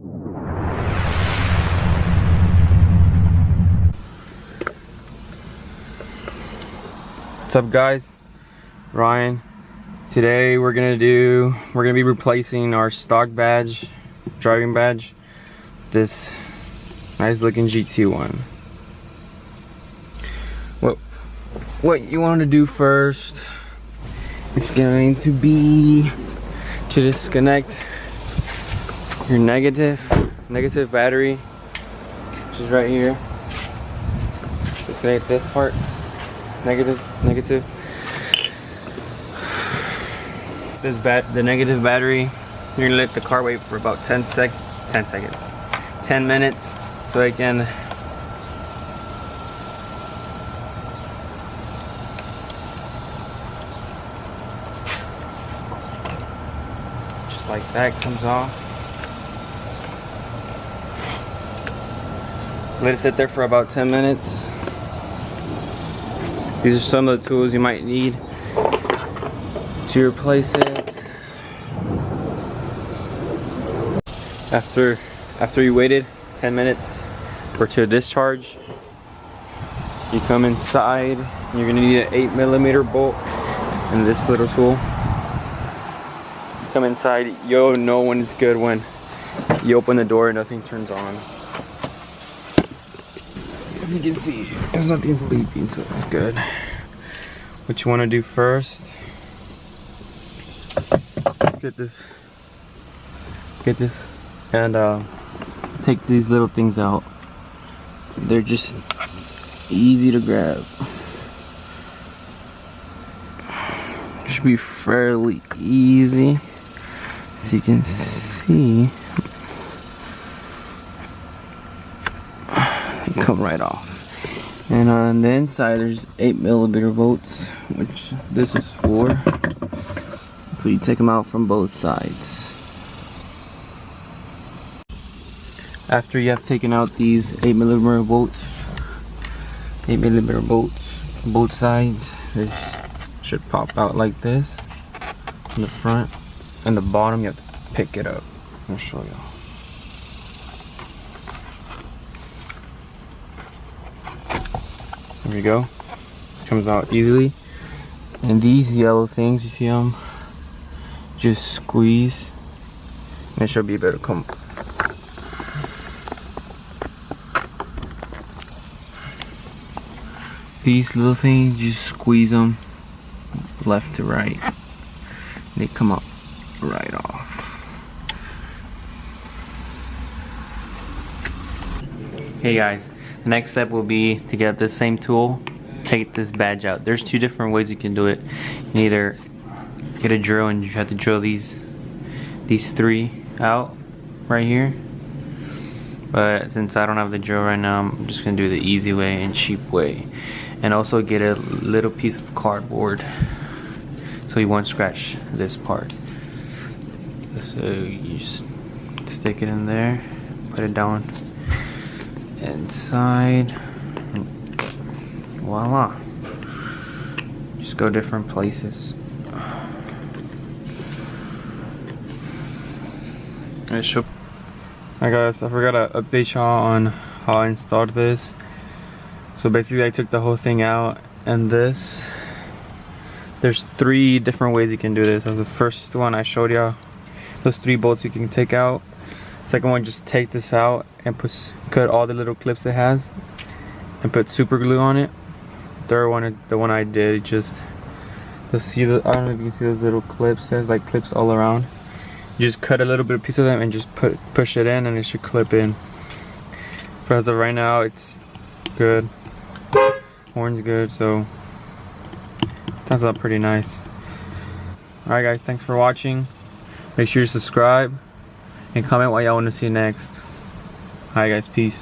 What's up guys, Ryan. Today we're gonna be replacing our stock badge, driving badge, this nice looking GT one. What you want to do first, it's going to be to disconnect your negative battery, which is right here. Disconnect this part. Negative. The negative battery. You're gonna let the car wait for about 10 minutes, so I can just like that comes off. Let it sit there for about 10 minutes. These are some of the tools you might need to replace it. After you waited 10 minutes for it to discharge, you come inside. You're gonna need an 8mm bolt and this little tool. Come inside. You'll know when it's good when you open the door and nothing turns on. As you can see, there's nothing's beeping, so it's good. What you want to do first, get this, and take these little things out. They're just easy to grab. Should be fairly easy, as you can see. Come right off. And on the inside there's 8mm bolts, which this is for. So you take them out from both sides. After you have taken out these 8mm bolts, both sides, this should pop out like this. In the front and the bottom, you have to pick it up. I'll show you. There we go. Comes out easily. And these yellow things, you see them? Just squeeze and it should be able to come. These little things, you just squeeze them left to right. They come up right off. Hey guys. The next step will be to get this same tool, take this badge out. There's two different ways you can do it. You can either get a drill and you have to drill these three out right here. But since I don't have the drill right now, I'm just gonna do the easy way and cheap way. And also get a little piece of cardboard so you won't scratch this part. So you just stick it in there, put it down inside, voila. Just go different places. Alright guys, I forgot to update y'all on how I installed this. So basically I took the whole thing out, and there's 3 different ways you can do this. As the first one I showed y'all, those 3 bolts you can take out. Second one, just take this out and cut all the little clips it has and put super glue on it. Third one, the one I did, just I don't know if you can see those little clips. There's like clips all around. You just cut a little bit of piece of them and just push it in, and it should clip in. But as of right now, it's good. Horn's good, so it turns out pretty nice. Alright guys, thanks for watching. Make sure you subscribe and comment what y'all want to see next. Alright guys, peace.